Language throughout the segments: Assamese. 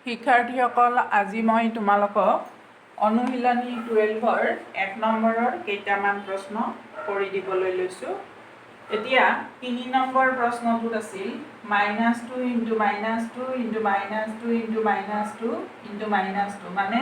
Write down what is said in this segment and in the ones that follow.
শিক্ষাৰ্থীসকল আজি মই তোমালোকক অনুশীলনী 12ৰ 1 নম্বৰৰ কেইটামান প্ৰশ্ন কৰি দিবলৈ লৈছোঁ। এতিয়া 3 নম্বৰ প্ৰশ্নটোত আছিল -2 × -2 × -2 × -2 × -2 মানে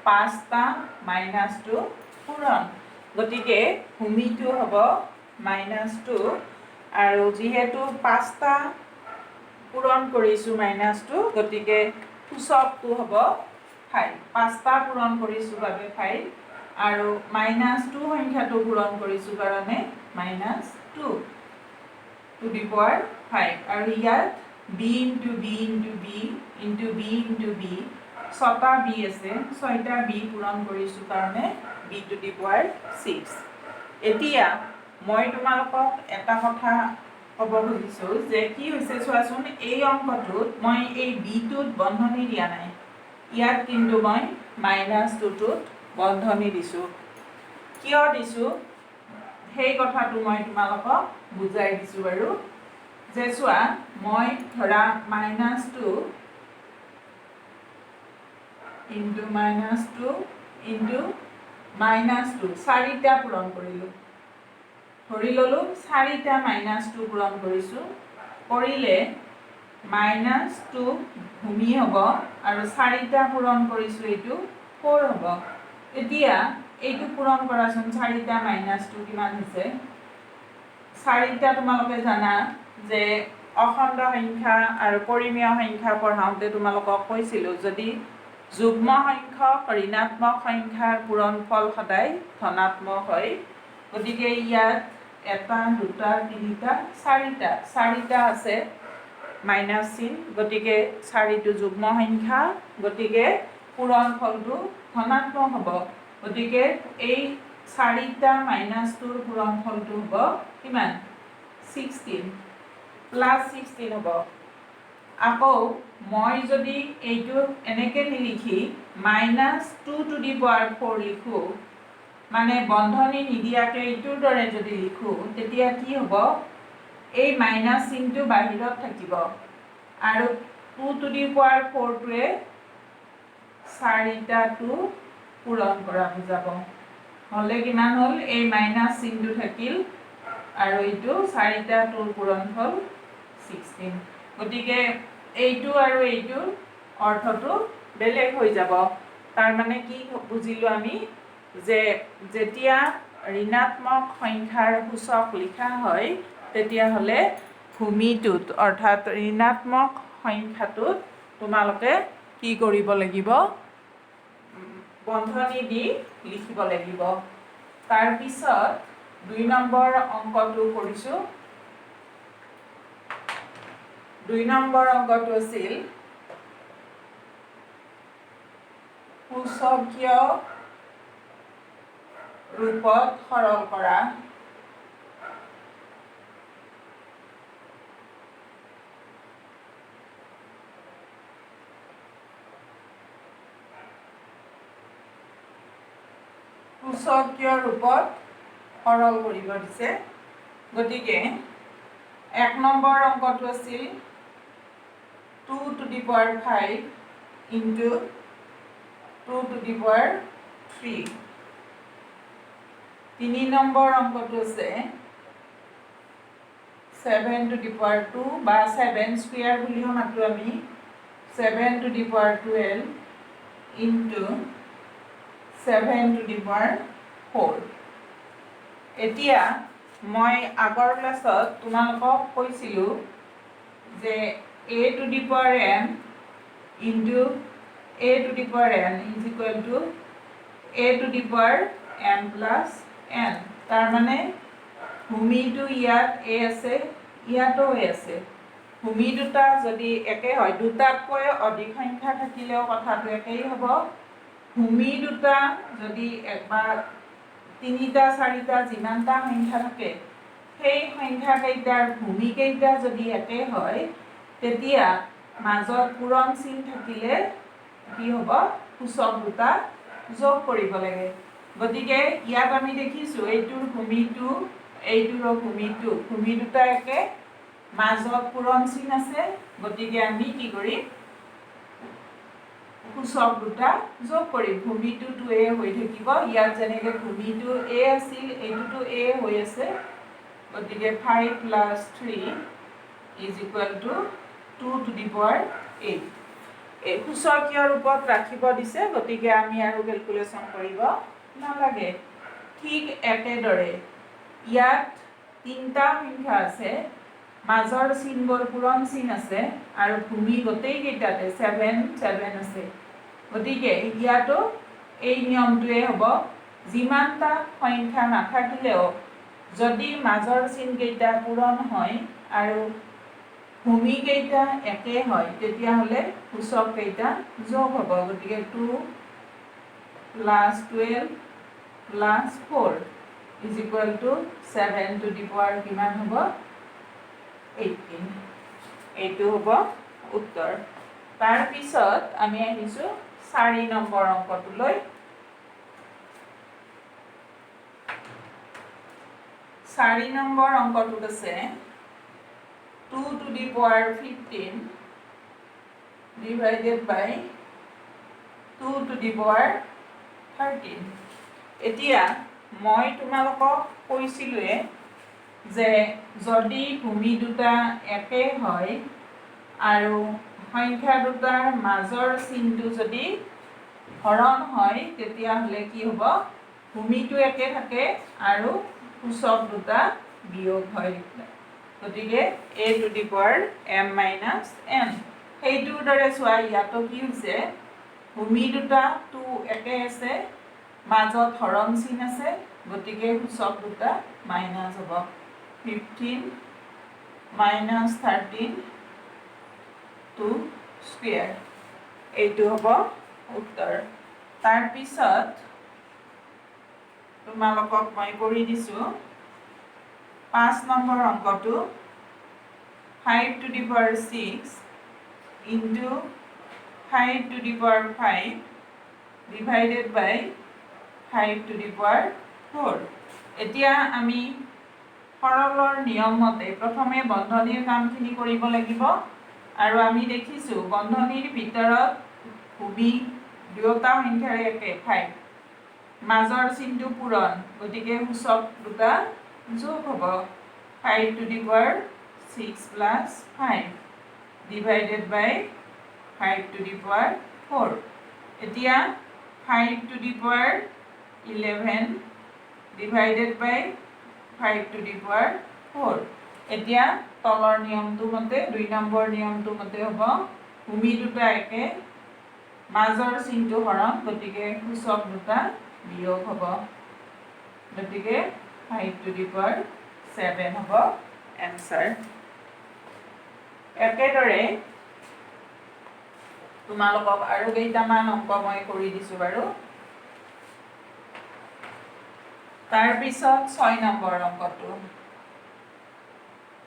5টা -2 পূৰণ। গতিকে ভূমিটো হ'ব -2 আৰু যিহেতু 5টা পূৰণ কৰিছোঁ -2 গতিকে সূচকটো হ'ব 5। 5টা পূৰণ কৰিছোঁ বাবে 5 আৰু -2 সংখ্যাটো পূৰণ কৰিছোঁ কাৰণে -2 to the power 5 আৰু ইয়াত b × b × b × b × b 6টা b আছে, 6টা b পূৰণ কৰিছোঁ কাৰণে b to the power 6। এতিয়া মই তোমালোকক এটা কথা ক'ব খুজিছোঁ যে কি হৈছে চোৱাচোন, এই অংকটোত মই এই বিটোত বন্ধনী দিয়া নাই, ইয়াত কিন্তু মই -2টোত বন্ধনী দিছোঁ। কিয় দিছোঁ সেই কথাটো মই তোমালোকক বুজাই দিছোঁ বাৰু। যে চোৱা, মই ধৰা -2 × -2 4টা পূৰণ কৰিলোঁ। ধৰি ল'লোঁ 4টা -2 পূৰণ কৰিছোঁ, কৰিলে -2 ভূমি হ'ব আৰু 4টা পূৰণ কৰিছোঁ এইটো 4 হ'ব। এতিয়া এইটো পূৰণ কৰাচোন, 4টা -2 কিমান হৈছে? 4টা তোমালোকে জানা যে অখণ্ড সংখ্যা আৰু পৰিমেয় সংখ্যা পঢ়াওঁতে তোমালোকক কৈছিলোঁ, যদি যুগ্ম সংখ্যক ঋণাত্মক সংখ্যাৰ পূৰণফল সদায় ধনাত্মক হয়। গতিকে ইয়াত 1 2 3 4টা আছে মাইনাছ চিন, গতিকে 4টো যুগ্ম সংখ্যা, গতিকে পূৰণফলটো ধনাত্মক হ'ব। গতিকে এই 4টা -2ৰ পূৰণফলটো হ'ব কিমান? 16 +16 হ'ব। আকৌ মই যদি এইটো এনেকৈ নিলিখি -2 to the power 4 লিখোঁ, মানে বন্ধনী নিদিয়াকৈ এইটোৰ দৰে যদি লিখোঁ, তেতিয়া কি হ'ব? এই মাইনাছ চিনটো বাহিৰত থাকিব আৰু 2 to the power 4টোৱে 4টাটো পূৰণ কৰা বুজাব। হ'লে কিমান হ'ল? এই মাইনাছ চিনটো থাকিল আৰু এইটো 4টাটোৰ পূৰণফল 16। গতিকে এইটো আৰু এইটোৰ অৰ্থটো বেলেগ হৈ যাব। তাৰমানে কি বুজিলোঁ আমি? যে যেতিয়া ঋণাত্মক সংখ্যাৰ সূচক লিখা হয় তেতিয়াহ'লে ভূমিটোত অৰ্থাৎ ঋণাত্মক সংখ্যাটোত তোমালোকে কি কৰিব লাগিব? বন্ধনী দি লিখিব লাগিব। তাৰপিছত 2 নম্বৰ অংকটো কৰিছোঁ। 2 নম্বৰ অংকটো আছিল সূচকীয় ৰূপত সৰল কৰা। সূচকীয় ৰূপত সৰল কৰিব দিছে। গতিকে 1 নম্বৰ অংকটো আছিল 2 to the power 5 × 2 to the power 3। 3 number অংকটো আছে 7 to the power 2 বা 7 স্কুৱেৰ বুলিও মাতোঁ আমি, 7 to the power 12 × 7 to the power 4। এতিয়া মই আগৰ ক্লাছত তোমালোকক কৈছিলোঁ যে a to the power n × a to the power n is equal to a to the power m plus n। তাৰমানে ভূমিটো ইয়াত a আছে, ইয়াতো a আছে। ভূমি দুটা যদি একে হয়, দুটাতকৈ অধিক সংখ্যা থাকিলেও কথাটো একেই হ'ব। ভূমি দুটা যদি একবাৰ 3টা 4টা যিমানটা সংখ্যা থাকে, সেই সংখ্যাকেইটাৰ ভূমিকেইটা যদি একে হয় তেতিয়া মাজত পূৰণ চিন থাকিলে কি হ'ব? সূচক দুটা যোগ কৰিব লাগে। গতিকে ইয়াত আমি দেখিছোঁ এইটোৰ ভূমিটো এইটোৰো ভূমিটো, ভূমি দুটা একে, মাজত পূৰণ চিন আছে। গতিকে আমি কি কৰিম? সূচক দুটা যোগ কৰিম ভূমিটো 2a হৈ থাকিব ইয়াত যেনেকৈ ভূমিটো a আছিল এইটোতো a হৈ আছে গতিকে 5 + 3 = 2 to the power 8 এই সূচকীয় ৰূপত ৰাখিব দিছে গতিকে আমি আৰু ক্যালকুলেশন কৰিব নালাগে ঠিক একেদৰে ইয়াত তিনটা সংখ্যা আছে মাজৰ চিনবোৰ পূৰণ চিন আছে আৰু ভূমি গোটেই কেইটাতে 7 7 আছে গতিকে ইয়াতো এই নিয়মটোৱে হ'ব যিমানটা সংখ্যা নাথাকিলেও যদি মাজৰ চিন কেইটা পূৰণ হয় আৰু ভূমি কেইটা একে হয় তেতিয়াহ'লে সূচক কেইটা যোগ হ'ব গতিকে 2 + 12 + 4 = 7 to the power কিমান হ'ব 18 এইটো হ'ব উত্তৰ তাৰ পিছত আমি আহিছো 4 নম্বৰ অংকটোলৈ 4 নম্বৰ অংকটোত আছে 2 to the power 15 divided by 2 to the power 13 এতিয়া মই তোমালোকক কৈছিলোৱে যে যদি ভূমি দুটা একে হয় আৰু সংখ্যা দুটাৰ মাজৰ চিনটো যদি হৰণ হয় তেতিয়াহ'লে কি হ'ব ভূমিটো একে থাকে আৰু সূচক দুটা বিয়োগ হয় গতিকে a to the power m - n সেইটোৰ দৰে চোৱা ইয়াতো কি হৈছে ভূমি দুটা 2 একে আছে মাজত হৰণ চিন আছে গতিকে সূচক দুটা মাইনাস হ'ব 15 - 13 2 স্কয়াৰ এইটো হ'ব উত্তৰ তাৰ পিছত তোমালোকক মই কৰি দিছো 5 নম্বৰ অংকটো 5 to the power 6 into 5 to the power 5 divided by 5 to the power 4 এতিয়া আমি সৰলৰ নিয়ম মতে প্ৰথমে বন্ধনীৰ কামখিনি কৰিব লাগিব আৰু আমি দেখিছো বন্ধনীৰ ভিতৰত ভূমি দুয়োটা সংখ্যাৰে একে 5 মাজৰ চিনটো পূৰণ গতিকে সূচক দুটা যোগ হ'ব 5 to the power 6 + 5 divided by 5 to the power 4 এতিয়া 5 to the power 11 divided by 5 to the power 4 এতিয়া তলৰ নিয়মটো মতে 2 নম্বৰ নিয়মটো মতে হ'ব ভূমি দুটা একে মাজৰ চিনটো হৰণ গতিকে সূচক দুটা বিয়োগ হ'ব গতিকে 5 to the power 7 হ'ব এনসাৰ একেদৰে তোমালোকক আৰু কেইটামান অংক মই কৰি দিছো বাৰু তাৰ পিছত 6 নম্বৰ অংকটো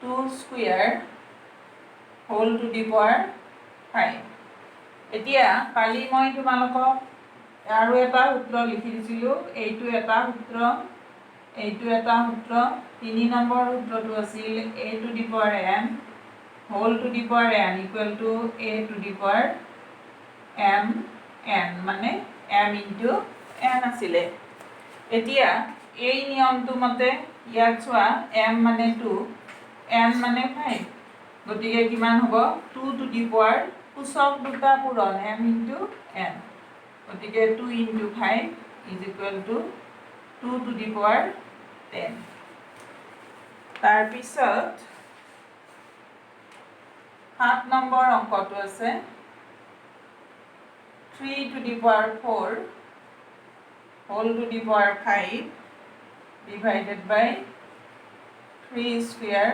2 square whole to the power 5 এতিয়া কালি মই তোমালোকক আৰু এটা সূত্ৰ লিখি দিছিলো এইটো এটা সূত্ৰ 3 নম্বৰ সূত্ৰটো আছিল a to the power m whole to the power n = a to the power m n মানে m into n আছিলে এতিয়া এই নিয়মটো মতে ইয়াত চোৱা m মানে 2 n মানে 5 গতিকে কিমান হ'ব 2 to the power সূচক দুটা পূৰণ m into n গতিকে 2 into 5 = 2 to the power 10 তাৰ পিছত 7 নম্বৰ অংকটো আছে 3 to the power 4 whole to the power 5 divided by 3 square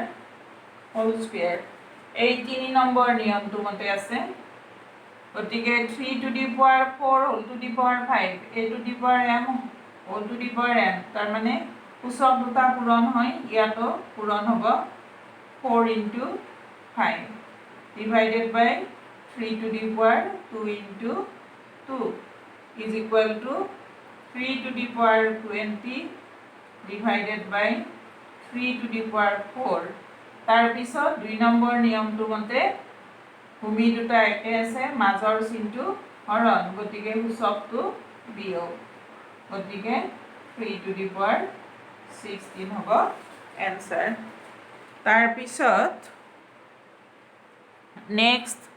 whole square এই 3 নম্বৰ নিয়মটো মতে আছে গতিকে 3 to the power 4 whole to the power 5 a to the power m whole to the power n তাৰ মানে সূচক দুটা পূৰণ হয় ইয়াতো পূৰণ হ'ব 4 into 5 divided by 3 to the power 2 into 2 is equal to 3 to the power 20 divided by 3 to the power 4 তাৰ পিছত 2 নম্বৰ নিয়মটো মতে ভূমি দুটা একে আছে মাজৰ চিনটো হৰণ গতিকে সূচকটো বিয়োগ গতিকে 3 to the power 16 হ'ব এনসাৰ তাৰপিছত নেক্সট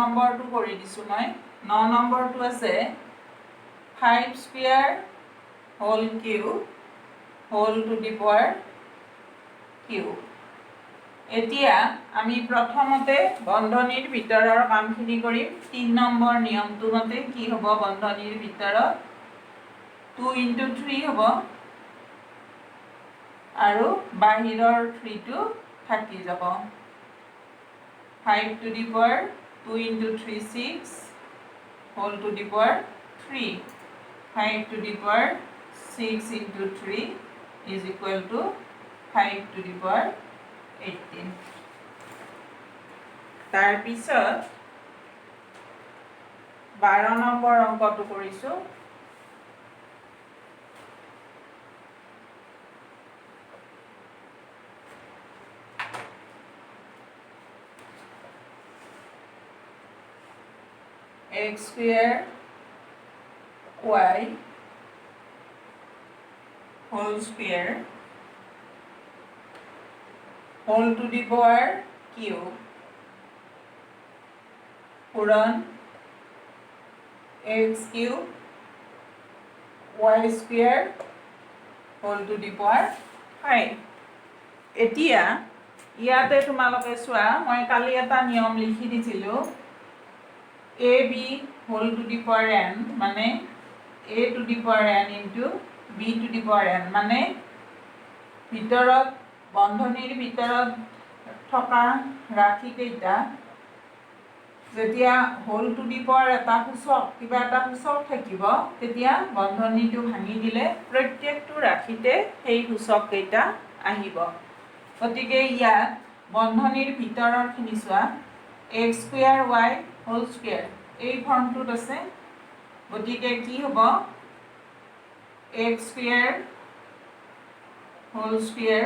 নম্বৰটো কৰি দিছো মই 9 নম্বৰটো আছে 5 square whole cube whole to the power cube এতিয়া আমি প্ৰথমতে বন্ধনীৰ ভিতৰৰ কামখিনি কৰিম 3 নম্বৰ নিয়মটো মতে কি হ'ব বন্ধনীৰ ভিতৰত 2 into 3 হ'ব আৰু বাহিৰৰ 3 টো থাকি যাব 5 to the power 2 into 3 6 whole to the power 3 5 to the power 6 into 3 is equal to 5 to the power 18 তাৰপিছত 12 নম্বৰ অংকটো কৰিছো x square y whole square whole to the power cube পূৰণ x cube y square whole to the power 5 এতিয়া ইয়াতে তোমালোকে চোৱা মই কালি এটা নিয়ম লিখি দিছিলো ab whole to the power n মানে a to the power n into b to the power n মানে ভিতৰত বন্ধনীৰ ভিতৰত থকা ৰাশি কেইটা যেতিয়া হোল টু দি পাৱাৰ এটা সূচক কিবা এটা সূচক থাকিব তেতিয়া বন্ধনীটো ভাঙি দিলে প্ৰত্যেকটো ৰাশিতে সেই সূচক কেইটা আহিব গতিকে ইয়াত বন্ধনীৰ ভিতৰৰ খিনি চোৱা x square y whole square এই ফৰ্মটোত আছে গতিকে কি হ'ব x স্কয়াৰ হোল স্কয়াৰ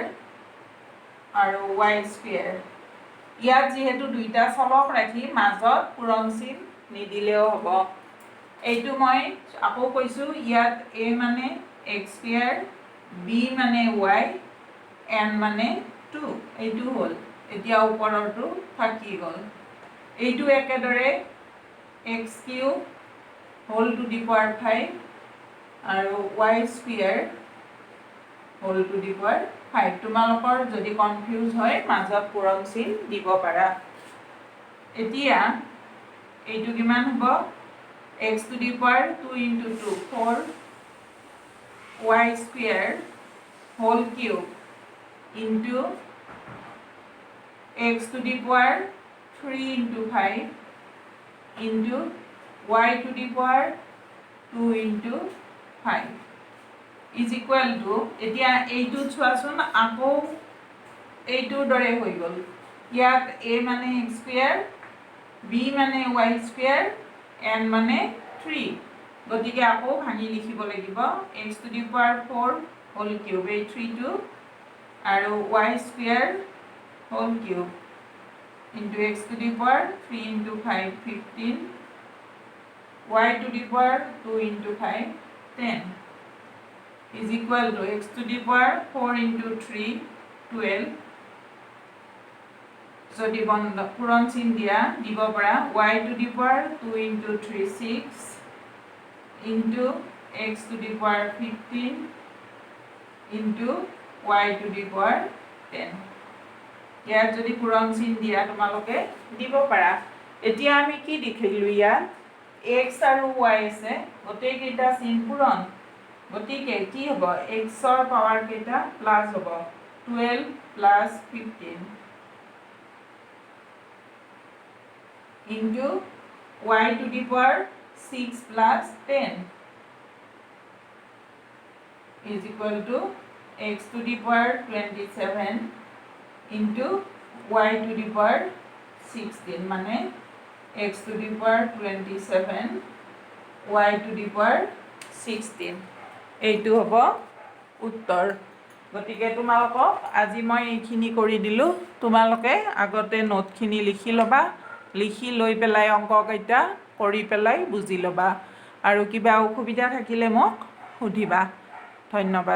আৰু y স্কয়াৰ ইয়াত যেহেতু দুইটা চলক ৰাখি মাজত পূৰণ চিন নিদিলেও হ'ব এইটো মই আকৌ কৈছো ইয়াত a মানে x স্কয়াৰ b মানে y n মানে 2 এইটো হ'ল এতিয়া ওপৰৰটো থাকি গ'ল এইটো একেদৰে x cube whole to the power 5 আৰু y square whole to the power 5 তোমালোকৰ যদি কনফিউজ হয় মাজত পূৰণ চিন দিব পাৰা এতিয়া এইটো কিমান হ'ব x to the power 2 into 2 4 y square whole cube into x to the power 3 into 5 into y to the power 2 into 5 is equal to এতিয়া এইটো চোৱাচোন আকৌ এইটোৰ দৰে হৈ গ'ল ইয়াত a মানে x স্কয়াৰ b মানে y স্কয়াৰ n মানে 3 গতিকে আকৌ ভাঙি লিখিব লাগিব x to the power 4 whole cube এই 3 টো আৰু y square whole cube into x to the power 3 into 5 15 y to the power 2 into 5 10 is equal to x to the power 4 into 3 12 যদি পূৰণ চিন দিয়া দিব পৰা y to the power 2 into 3 6 into x to the power 15 into y to the power 10 ইয়াত যদি পূৰণ চিন দিয়া তোমালোকে দিব পাৰা এতিয়া আমি কি দেখিলো ইয়াত x আৰু y আছে গোটেই কেইটা চিন পূৰণ গতিকে কি হ'ব x ৰ পাৱাৰ কেইটা প্লাস হ'ব 12 plus 15 into y to the power 6 plus 10 is equal to x to the power 27 into y to the power 16 মানে x to the power 27 y to the power 16 এইটো হ'ব উত্তৰ। গতিকে তোমালোকক আজি মই এইখিনি কৰি দিলোঁ। তোমালোকে আগতে নোটখিনি লিখি ল'বা, লিখি লৈ পেলাই অংককেইটা কৰি পেলাই বুজি ল'বা, আৰু কিবা অসুবিধা থাকিলে মোক সুধিবা। ধন্যবাদ।